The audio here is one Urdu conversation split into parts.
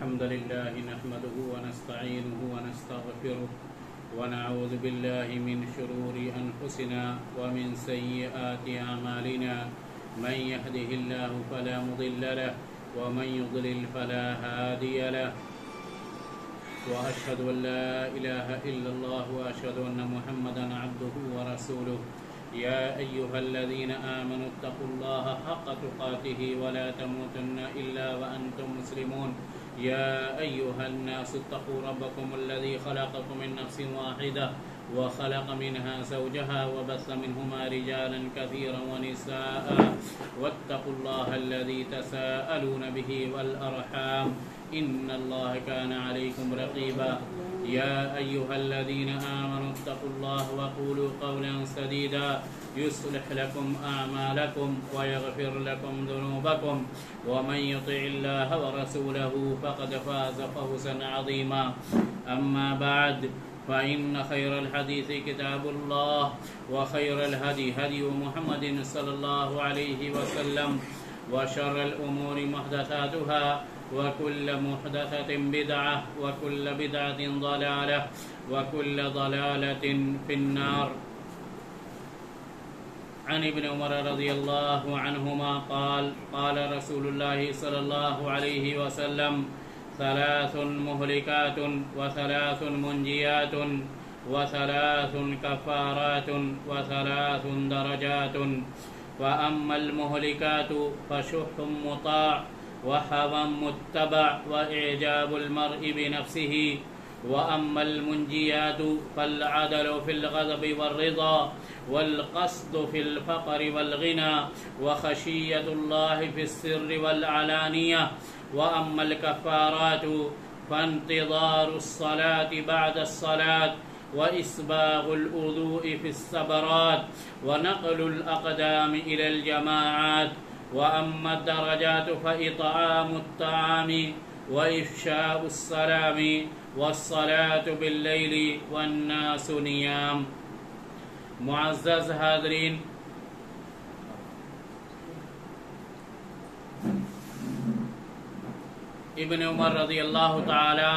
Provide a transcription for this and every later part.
الحمد لله نحمده ونستعينه ونستغفره ونعوذ بالله من شرور أنفسنا ومن سيئات أعمالنا من يهده الله فلا مضل له ومن يضلل فلا هادي له وأشهد أن لا إله إلا الله وأشهد أن محمدا عبده ورسوله يا أيها الذين آمنوا اتقوا الله حق تقاته ولا تموتن إلا وأنتم مسلمون يا أيها الناس اتقوا ربكم الذي خلقكم من نفس واحدة وخلق منها زوجها وبث منهما رجالا كثيرا ونساء واتقوا الله الذي تساءلون به والأرحام إن الله كان عليكم رقيبا يا أيها الذين آمنوا اتقوا الله وقولوا قولا سديدا يصلح لكم أعمالكم ويغفر لكم ذنوبكم ومن يطع الله ورسوله فقد فاز فوزا عظيما أما بعد فإن خير الحديث كتاب الله وخير الهدي هدي محمد صلى الله عليه وسلم وشر الأمور محدثاتها وكل محدثة بدعة وكل بدعة ضلالة وكل ضلالة في النار. عن ابن عمر رضي الله عنهما قال قال رسول الله صلى الله عليه وسلم ثلاث مهلكات وثلاث منجيات وثلاث كفارات وثلاث درجات فأما المهلكات فشح مطاع وهوى متبع وإعجاب المرء بنفسه وأما المنجيات فالعدل في الغضب والرضا والقصد في الفقر والغنى وخشية الله في السر والعلانية وأما الكفارات فانتظار الصلاة بعد الصلاة وإسباغ الوضوء في السبرات ونقل الأقدام إلى الجماعات وأما الدرجات فإطعام الطعام وإفشاء السلام والصلاة بالليل والناس نيام. معزز حاضرین، ابن عمر رضی اللہ تعالی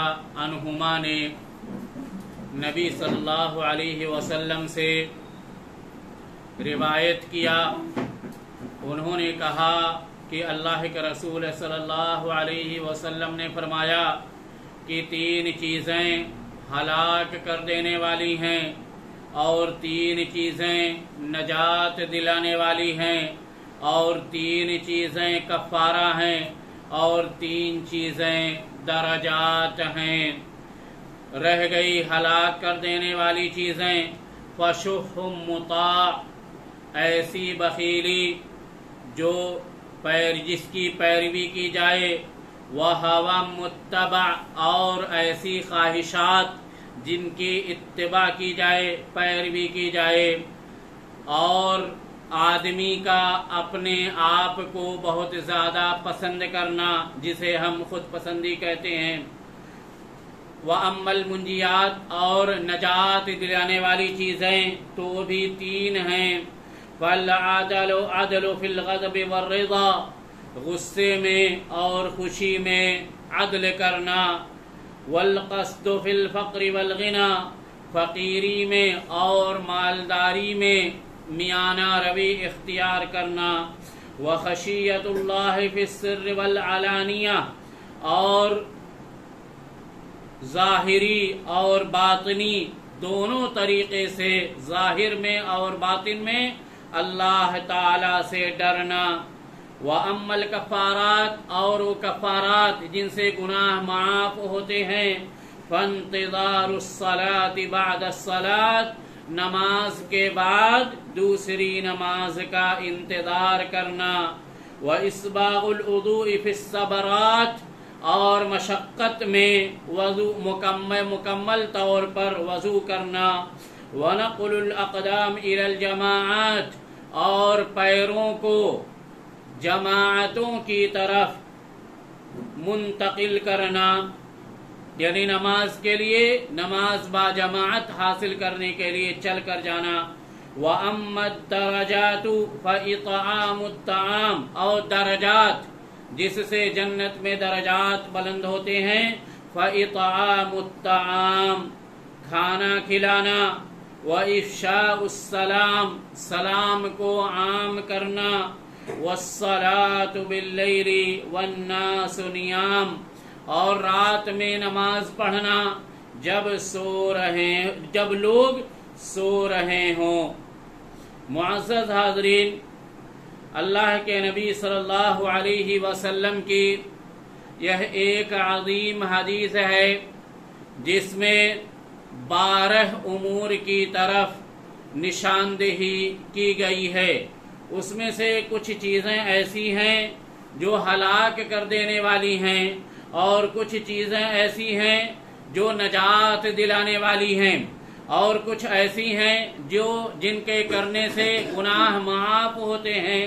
عنہما نے نبی صلی اللہ علیہ وسلم سے روایت کیا. انہوں نے کہا کہ اللہ کے رسول صلی اللہ علیہ وسلم نے فرمایا کہ تین چیزیں ہلاک کر دینے والی ہیں اور تین چیزیں نجات دلانے والی ہیں اور تین چیزیں کفارہ ہیں اور تین چیزیں درجات ہیں. رہ گئی ہلاک کر دینے والی چیزیں. فشح مطاع، ایسی بخیلی جو جس کی پیروی کی جائے. وہوى متبع، اور ایسی خواہشات جن کی اتباع کی جائے، پیروی کی جائے. اور آدمی کا اپنے آپ کو بہت زیادہ پسند کرنا، جسے ہم خود پسندی کہتے ہیں. وَأَمَّا الْمُنْجِيَاتِ، اور نجات دلانے والی چیزیں تو بھی تین ہیں. فَالْعَدْلُ عَدْلُ فِي الْغَضْبِ وَالرِّضَا، غصے میں اور خوشی میں عدل کرنا. والقصد فی الفقر والغنا، فقیری میں اور مالداری میں میانہ روی اختیار کرنا. وخشیت اللہ فی السر والعلانیہ، اور ظاہری اور باطنی دونوں طریقے سے، ظاہر میں اور باطن میں اللہ تعالی سے ڈرنا. وَأَمَّا الْكَفَّارَاتِ، اور وہ کفارات جن سے گناہ معاف ہوتے ہیں. فَانْتِظَارُ الصَّلَاةِ بَعْدَ الصَّلَاةِ، نماز کے بعد دوسری نماز کا انتظار کرنا. وَإِسْبَاغُ الْوُضُوءِ فِي السَّبَرَاتِ، اور مشقت میں وضو مکمل طور پر وضو کرنا. وَنَقْلُ الْأَقْدَامِ إِلَى الْجَمَاعَاتِ، اور پیروں کو جماعتوں کی طرف منتقل کرنا، یعنی نماز کے لیے، نماز با جماعت حاصل کرنے کے لیے چل کر جانا. وَأَمَّا الدَّرَجَاتُ فَإِطْعَامُ الطَّعَامِ، اور درجات جس سے جنت میں درجات بلند ہوتے ہیں، فَإِطْعَامُ الطَّعَامِ کھانا کھلانا، وَإِفْشَاءُ السَّلَامِ سلام کو عام کرنا، وَالصَّلَاةُ بِاللَّيْلِ وَالنَّاسُ نِيَامٌ اور رات میں نماز پڑھنا جب لوگ سو رہے ہوں۔ معزز حاضرین، اللہ کے نبی صلی اللہ علیہ وسلم کی یہ ایک عظیم حدیث ہے جس میں 12 امور کی طرف نشاندہی کی گئی ہے۔ اس میں سے کچھ چیزیں ایسی ہیں جو ہلاک کر دینے والی ہیں، اور کچھ چیزیں ایسی ہیں جو نجات دلانے والی ہیں، اور کچھ ایسی ہیں جن کے کرنے سے گناہ معاف ہوتے ہیں،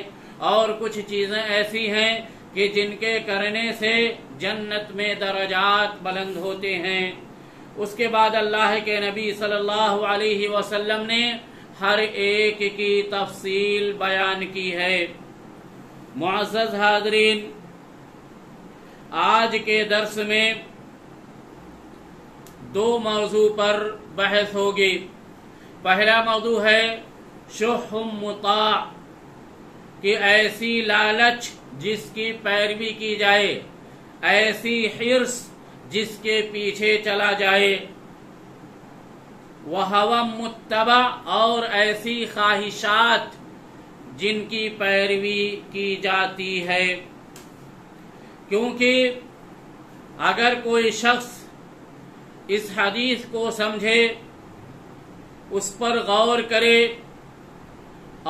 اور کچھ چیزیں ایسی ہیں کہ جن کے کرنے سے جنت میں درجات بلند ہوتے ہیں۔ اس کے بعد اللہ کے نبی صلی اللہ علیہ وسلم نے ہر ایک کی تفصیل بیان کی ہے۔ معزز حاضرین، آج کے درس میں 2 موضوع پر بحث ہوگی۔ پہلا موضوع ہے شح مطاع، کہ ایسی لالچ جس کی پیروی کی جائے، ایسی حرص جس کے پیچھے چلا جائے، وہوى متبع اور ایسی خواہشات جن کی پیروی کی جاتی ہے۔ کیونکہ اگر کوئی شخص اس حدیث کو سمجھے، اس پر غور کرے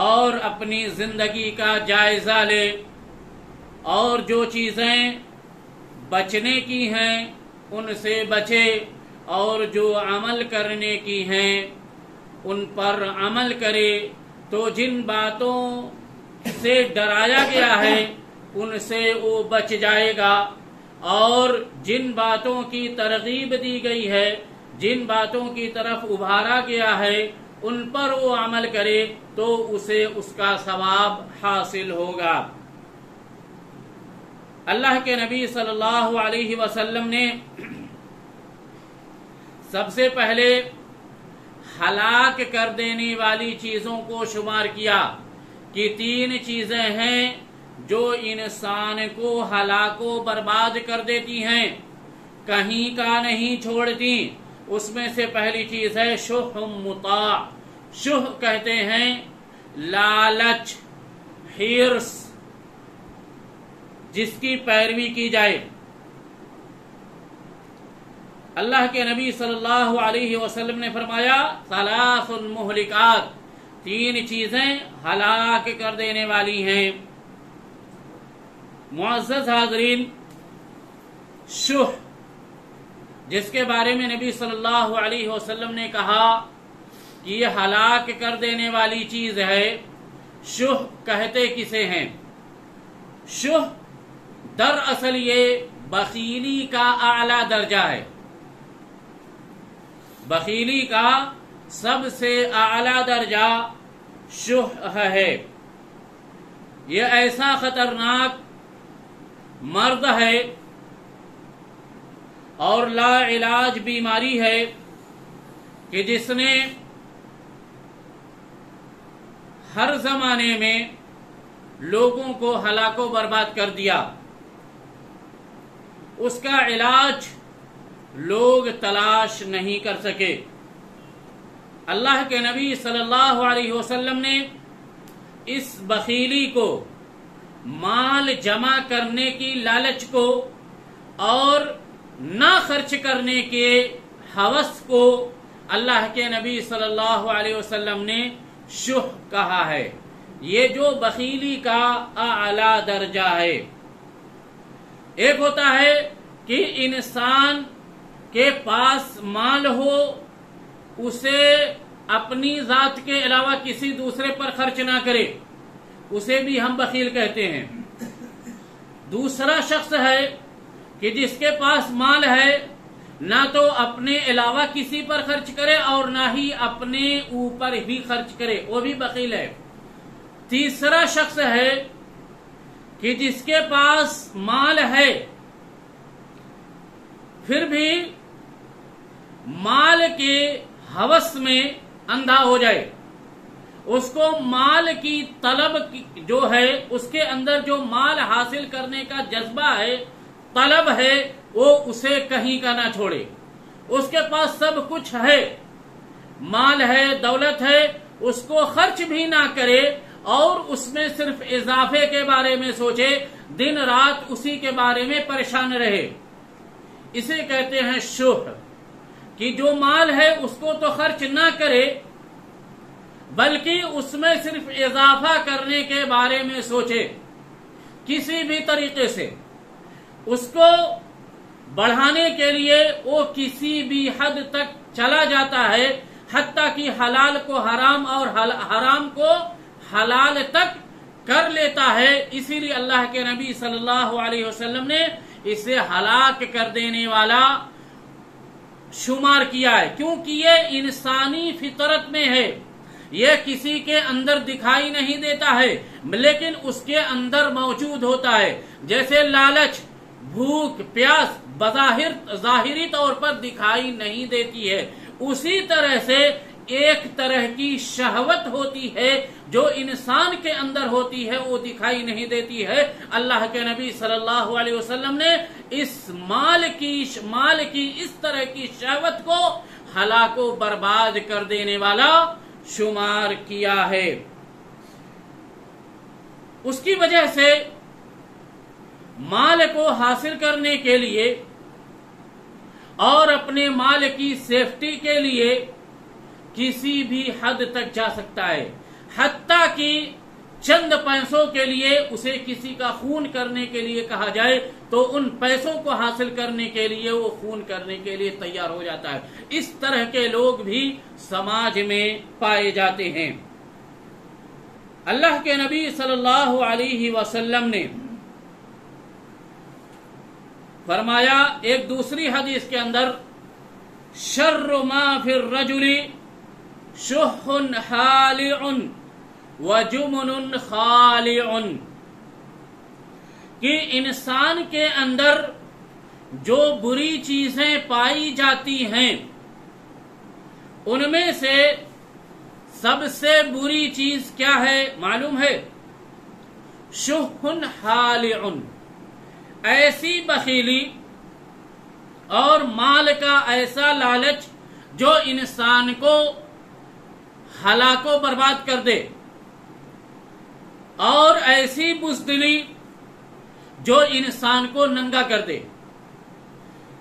اور اپنی زندگی کا جائزہ لے، اور جو چیزیں بچنے کی ہیں ان سے بچے، اور جو عمل کرنے کی ہیں ان پر عمل کرے، تو جن باتوں سے ڈرایا گیا ہے ان سے وہ بچ جائے گا، اور جن باتوں کی ترغیب دی گئی ہے، جن باتوں کی طرف ابھارا گیا ہے ان پر وہ عمل کرے تو اسے اس کا ثواب حاصل ہوگا۔ اللہ کے نبی صلی اللہ علیہ وسلم نے سب سے پہلے ہلاک کر دینے والی چیزوں کو شمار کیا کہ 3 چیزیں ہیں جو انسان کو ہلاک و برباد کر دیتی ہیں، کہیں کا نہیں چھوڑتی۔ اس میں سے پہلی چیز ہے شح مطاع۔ شح کہتے ہیں لالچ، حرص، جس کی پیروی کی جائے۔ اللہ کے نبی صلی اللہ علیہ وسلم نے فرمایا 3 مہلکات، 3 چیزیں ہلاک کر دینے والی ہیں۔ معزز حاضرین، شح جس کے بارے میں نبی صلی اللہ علیہ وسلم نے کہا کہ یہ ہلاک کر دینے والی چیز ہے، شح کہتے کسے ہیں؟ شح دراصل یہ بخیلی کا اعلیٰ درجہ ہے۔ بخیلی کا سب سے اعلیٰ درجہ شح ہے۔ یہ ایسا خطرناک مرض ہے اور لا علاج بیماری ہے کہ جس نے ہر زمانے میں لوگوں کو ہلاک و برباد کر دیا۔ اس کا علاج لوگ تلاش نہیں کر سکے۔ اللہ کے نبی صلی اللہ علیہ وسلم نے اس بخیلی کو، مال جمع کرنے کی لالچ کو اور نہ خرچ کرنے کے ہوس کو، اللہ کے نبی صلی اللہ علیہ وسلم نے شح کہا ہے۔ یہ جو بخیلی کا اعلیٰ درجہ ہے۔ ایک ہوتا ہے کہ انسان کے پاس مال ہو، اسے اپنی ذات کے علاوہ کسی دوسرے پر خرچ نہ کرے، اسے بھی ہم بخیل کہتے ہیں۔ دوسرا شخص ہے کہ جس کے پاس مال ہے، نہ تو اپنے علاوہ کسی پر خرچ کرے اور نہ ہی اپنے اوپر بھی خرچ کرے، وہ بھی بخیل ہے۔ تیسرا شخص ہے کہ جس کے پاس مال ہے پھر بھی مال کے ہوس میں اندھا ہو جائے، اس کو مال کی طلب جو ہے، اس کے اندر جو مال حاصل کرنے کا جذبہ ہے، طلب ہے، وہ اسے کہیں کا نہ چھوڑے۔ اس کے پاس سب کچھ ہے، مال ہے، دولت ہے، اس کو خرچ بھی نہ کرے اور اس میں صرف اضافے کے بارے میں سوچے، دن رات اسی کے بارے میں پریشان رہے۔ اسے کہتے ہیں شح، کہ جو مال ہے اس کو تو خرچ نہ کرے بلکہ اس میں صرف اضافہ کرنے کے بارے میں سوچے، کسی بھی طریقے سے اس کو بڑھانے کے لیے وہ کسی بھی حد تک چلا جاتا ہے، حتیٰ کہ حلال کو حرام اور حرام کو حلال تک کر لیتا ہے۔ اسی لیے اللہ کے نبی صلی اللہ علیہ وسلم نے اسے ہلاک کر دینے والا شمار کیا ہے، کیونکہ یہ انسانی فطرت میں ہے، یہ کسی کے اندر دکھائی نہیں دیتا ہے لیکن اس کے اندر موجود ہوتا ہے۔ جیسے لالچ، بھوک، پیاس بظاہر ظاہری طور پر دکھائی نہیں دیتی ہے، اسی طرح سے ایک طرح کی شہوت ہوتی ہے جو انسان کے اندر ہوتی ہے، وہ دکھائی نہیں دیتی ہے۔ اللہ کے نبی صلی اللہ علیہ وسلم نے اس مال کی اس طرح کی شہوت کو ہلاک و برباد کر دینے والا شمار کیا ہے۔ اس کی وجہ سے مال کو حاصل کرنے کے لیے اور اپنے مال کی سیفٹی کے لیے کسی بھی حد تک جا سکتا ہے، حتیٰ کہ چند پیسوں کے لیے اسے کسی کا خون کرنے کے لیے کہا جائے تو ان پیسوں کو حاصل کرنے کے لیے وہ خون کرنے کے لیے تیار ہو جاتا ہے۔ اس طرح کے لوگ بھی سماج میں پائے جاتے ہیں۔ اللہ کے نبی صلی اللہ علیہ وسلم نے فرمایا ایک دوسری حدیث کے اندر، شر ما فی الرجل شح حالع وجمن خالع، کہ انسان کے اندر جو بری چیزیں پائی جاتی ہیں ان میں سے سب سے بری چیز کیا ہے معلوم ہے؟ شح حالع، ایسی بخیلی اور مال کا ایسا لالچ جو انسان کو ہلاک و برباد کر دے، اور ایسی بزدلی جو انسان کو ننگا کر دے۔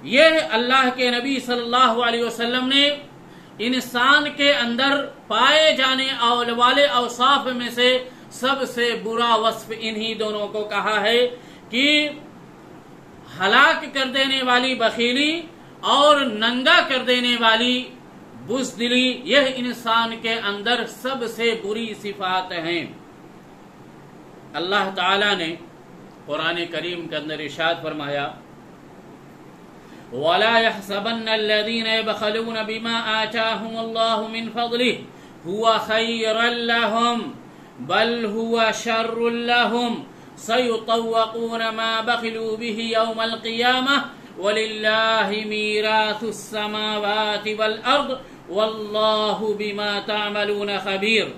یہ اللہ کے نبی صلی اللہ علیہ وسلم نے انسان کے اندر پائے جانے والے اوصاف میں سے سب سے برا وصف انہی دونوں کو کہا ہے کہ ہلاک کر دینے والی بخیلی اور ننگا کر دینے والی بزدلی، یہ انسان کے اندر سب سے بری صفات ہیں۔ اللہ تعالی نے قرآن کریم کے اندر ارشاد فرمایا، وَلَا يَحْسَبَنَّ الَّذِينَ يَبْخَلُونَ بِمَا آتَاهُمُ اللَّهُ مِنْ فَضْلِهِ هُوَ خَيْرًا لَهُمْ بَلْ هُوَ شَرٌّ لَهُمْ سَيُطَوَّقُونَ مَا بَخِلُوا بِهِ يَوْمَ الْقِيَامَةِ وَلِلَّهِ مِيرَاثُ السَّمَاوَاتِ وَالْأَرْضِ وَاللَّهُ بِمَا تَعْمَلُونَ خَبِيرٌ۔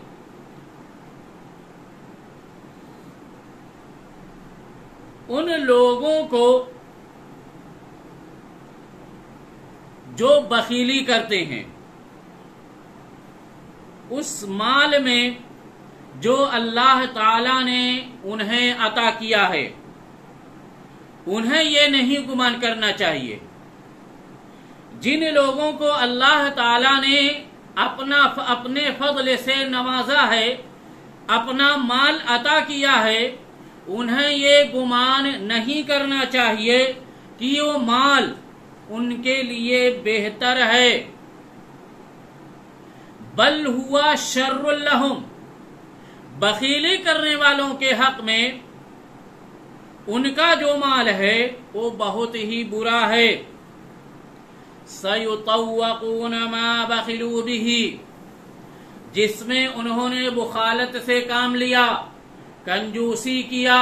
ان لوگوں کو جو بخیلی کرتے ہیں اس مال میں جو اللہ تعالی نے انہیں عطا کیا ہے، انہیں یہ نہیں گمان کرنا چاہیے۔ جن لوگوں کو اللہ تعالی نے اپنے فضل سے نوازا ہے، اپنا مال عطا کیا ہے، انہیں یہ گمان نہیں کرنا چاہیے کہ وہ مال ان کے لیے بہتر ہے، بل ہوا شر لہم، بخیلی کرنے والوں کے حق میں ان کا جو مال ہے وہ بہت ہی برا ہے۔ سَيُطَوَّقُونَ مَا بَخِلُوا بِهِ، جس میں انہوں نے بخالت سے کام لیا، کنجوسی کیا،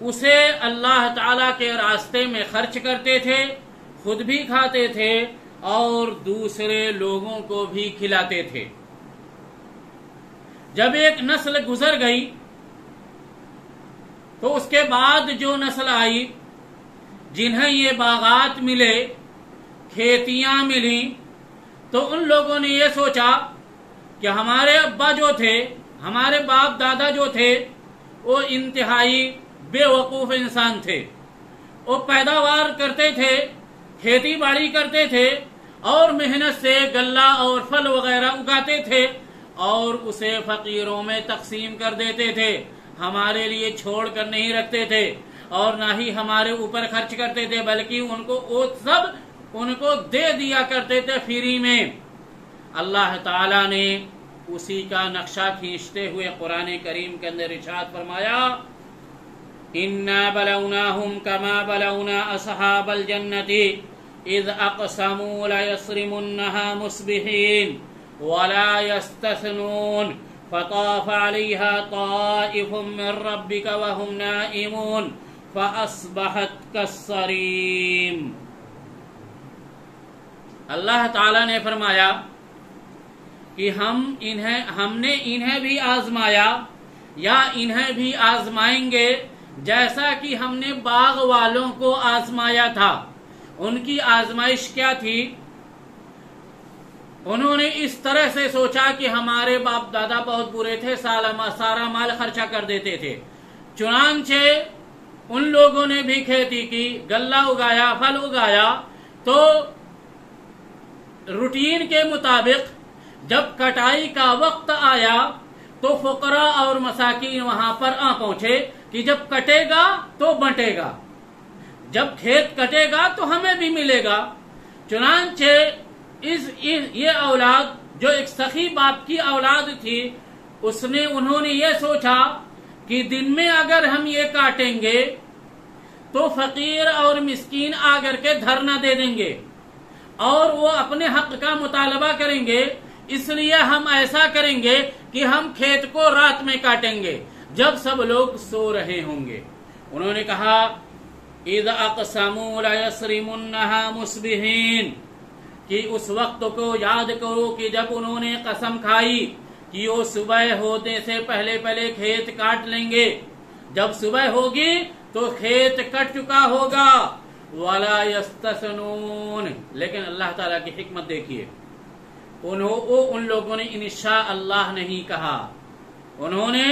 اسے اللہ تعالیٰ کے راستے میں خرچ کرتے تھے، خود بھی کھاتے تھے اور دوسرے لوگوں کو بھی کھلاتے تھے۔ جب ایک نسل گزر گئی تو اس کے بعد جو نسل آئی جنہیں یہ باغات ملے، کھیتیاں ملی، تو ان لوگوں نے یہ سوچا کہ ہمارے ابا جو تھے، ہمارے باپ دادا جو تھے، وہ انتہائی بے وقوف انسان تھے۔ وہ پیداوار کرتے تھے، کھیتی باڑی کرتے تھے اور محنت سے غلہ اور پھل وغیرہ اگاتے تھے اور اسے فقیروں میں تقسیم کر دیتے تھے، ہمارے لیے چھوڑ کر نہیں رکھتے تھے اور نہ ہی ہمارے اوپر خرچ کرتے تھے، بلکہ ان کو دے دیا کرتے تھے فری میں۔ اللہ تعالیٰ نے اسی کا نقشہ کھینچتے ہوئے قرآن کریم کے اندر ارشاد فرمایا، اِنَّا بَلَوْنَاهُمْ كَمَا بَلَوْنَا أَصْحَابَ الْجَنَّةِ إِذْ أَقْسَمُوا لَيَصْرِمُنَّهَا مُصْبِحِينَ وَلَا يَسْتَثْنُونَ فَطَافَ عَلَيْهَا طَائِفٌ مِّن رَّبِّكَ وَهُمْ نَائِمُونَ فَأَصْبَحَتْ كَالصَّرِيمِ۔ اللہ تعالیٰ نے فرمایا کہ ہم نے انہیں بھی آزمایا یا انہیں بھی آزمائیں گے جیسا کہ ہم نے باغ والوں کو آزمایا تھا۔ ان کی آزمائش کیا تھی؟ انہوں نے اس طرح سے سوچا کہ ہمارے باپ دادا بہت برے تھے، سارا مال خرچہ کر دیتے تھے، چنانچہ ان لوگوں نے بھی کھیتی کی، غلہ اگایا، پھل اگایا، تو روٹین کے مطابق جب کٹائی کا وقت آیا تو فقراء اور مساکین وہاں پر آ پہنچے کہ جب کٹے گا تو بٹے گا، جب کھیت کٹے گا تو ہمیں بھی ملے گا۔ چنانچہ یہ اولاد جو ایک سخی باپ کی اولاد تھی، انہوں نے یہ سوچا کہ دن میں اگر ہم یہ کاٹیں گے تو فقیر اور مسکین آ کر کے دھرنا دے دیں گے اور وہ اپنے حق کا مطالبہ کریں گے، اس لیے ہم ایسا کریں گے کہ ہم کھیت کو رات میں کاٹیں گے جب سب لوگ سو رہے ہوں گے۔ انہوں نے کہا اِذْ أَقْسَمُوا لَيَصْرِمُنَّهَا مُصْبِحِينَ، کہ اس وقت کو یاد کرو کہ جب انہوں نے قسم کھائی کہ وہ صبح ہونے سے پہلے کھیت کاٹ لیں گے، جب صبح ہوگی تو کھیت کٹ چکا ہوگا، وَلَا يَسْتَثْنُونَ، لیکن اللہ تعالیٰ کی حکمت دیکھیے، ان لوگوں نے انشاء اللہ نہیں کہا، انہوں نے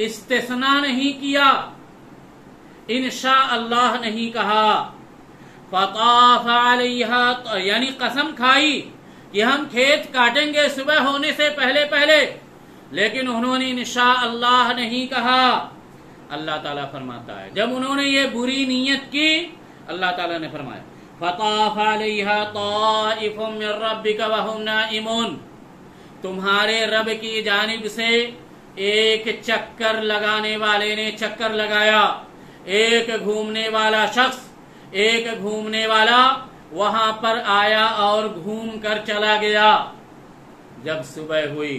استثناء نہیں کیا، انشاء اللہ نہیں کہا۔ فطاف علیہا، یعنی قسم کھائی کہ ہم کھیت کاٹیں گے صبح ہونے سے پہلے، لیکن انہوں نے انشاء اللہ نہیں کہا۔ اللہ تعالیٰ فرماتا ہے جب انہوں نے یہ بری نیت کی، اللہ تعالیٰ نے فرمایا فطاف علیہا طائف من ربک وہم نائمون، تمہارے رب کی جانب سے ایک چکر لگانے والے نے چکر لگایا، ایک گھومنے والا شخص، ایک گھومنے والا وہاں پر آیا اور گھوم کر چلا گیا۔ جب صبح ہوئی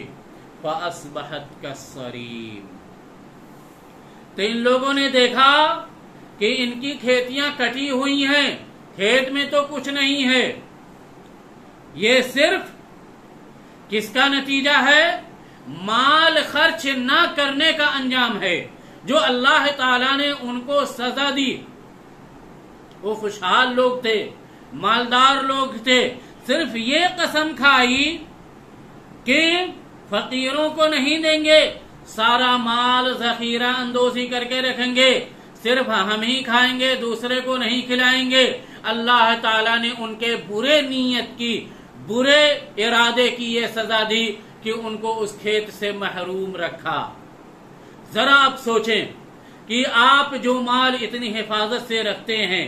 فَأَصْبَحَتْ كَالصَّرِيمِ، تو ان لوگوں نے دیکھا کہ ان کی کھیتیاں کٹی ہوئی ہیں، کھیت میں تو کچھ نہیں ہے۔ یہ صرف کس کا نتیجہ ہے؟ مال خرچ نہ کرنے کا انجام ہے جو اللہ تعالیٰ نے ان کو سزا دی۔ وہ خوشحال لوگ تھے، مالدار لوگ تھے، صرف یہ قسم کھائی کہ فقیروں کو نہیں دیں گے، سارا مال ذخیرہ اندوزی کر کے رکھیں گے، صرف ہم ہی کھائیں گے، دوسرے کو نہیں کھلائیں گے۔ اللہ تعالیٰ نے ان کے برے نیت کی، برے ارادے کی یہ سزا دی کہ ان کو اس کھیت سے محروم رکھا۔ ذرا آپ سوچیں کہ آپ جو مال اتنی حفاظت سے رکھتے ہیں،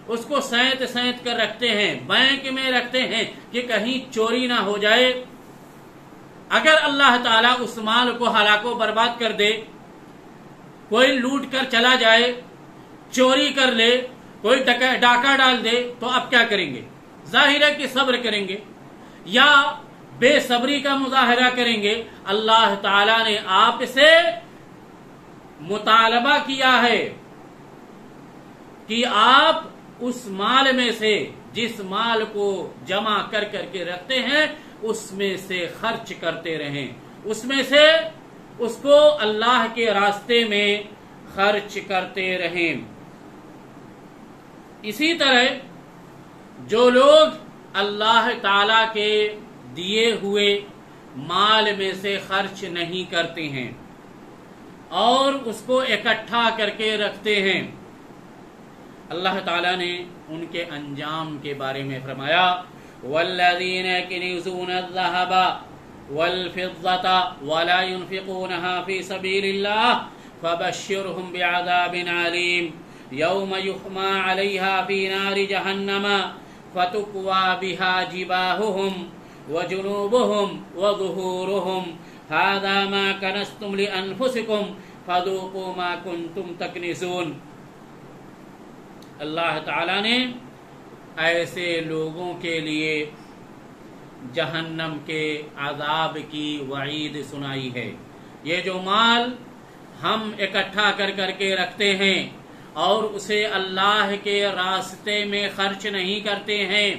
اس کو سینت کر رکھتے ہیں، بینک میں رکھتے ہیں کہ کہیں چوری نہ ہو جائے، اگر اللہ تعالیٰ اس مال کو ہلاک و برباد کر دے، کوئی لوٹ کر چلا جائے، چوری کر لے، کوئی ڈاکہ ڈال دے، تو آپ کیا کریں گے؟ ظاہر ہے کہ صبر کریں گے یا بے صبری کا مظاہرہ کریں گے۔ اللہ تعالیٰ نے آپ سے مطالبہ کیا ہے کہ آپ اس مال میں سے جس مال کو جمع کر کے رکھتے ہیں اس میں سے خرچ کرتے رہیں، اس میں سے اس کو اللہ کے راستے میں خرچ کرتے رہیں۔ اسی طرح جو لوگ اللہ تعالی کے دیے ہوئے مال میں سے خرچ نہیں کرتے ہیں اور اس کو اکٹھا کر کے رکھتے ہیں، اللہ تعالیٰ نے ان کے انجام کے بارے میں فرمایا والذین یکنزون الذھب والفضة ولا ينفقونها في سبيل الله فبشرهم بعذاب علیم یوم یحمى علیہا فی نار جہنم فتکوی بها جباہهم وجنوبهم وظہورهم هذا ما کنزتم لأنفسکم فذوقوا ما کنتم تکنزون۔ اللہ تعالیٰ نے ایسے لوگوں کے لیے جہنم کے عذاب کی وعید سنائی ہے۔ یہ جو مال ہم اکٹھا کر کے رکھتے ہیں اور اسے اللہ کے راستے میں خرچ نہیں کرتے ہیں،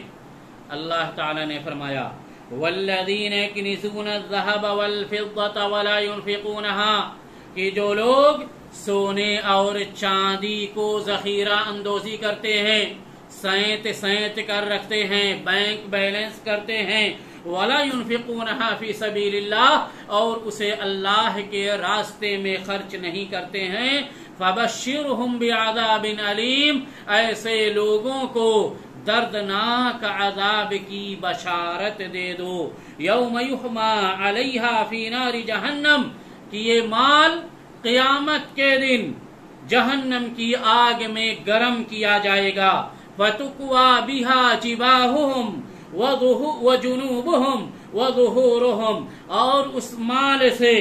اللہ تعالیٰ نے فرمایا والذین یکنزون الذھب والفضة ولا ينفقونها، کہ جو لوگ سونے اور چاندی کو ذخیرہ اندوزی کرتے ہیں، سینت کر رکھتے ہیں، بینک بیلنس کرتے ہیں، ولا ينفقونها فی سبیل اللہ، اور اسے اللہ کے راستے میں خرچ نہیں کرتے ہیں، فبشرهم بعذاب علیم، ایسے لوگوں کو دردناک عذاب کی بشارت دے دو۔ یوم یحمى علیہا فی نار جہنم، کہ یہ مال قیامت کے دن جہنم کی آگ میں گرم کیا جائے گا، فَتُقْوَى بِهَا جِبَاهُهُمْ وَجُنُوبُهُمْ وَظُهُورُهُمْ، اور اس مال سے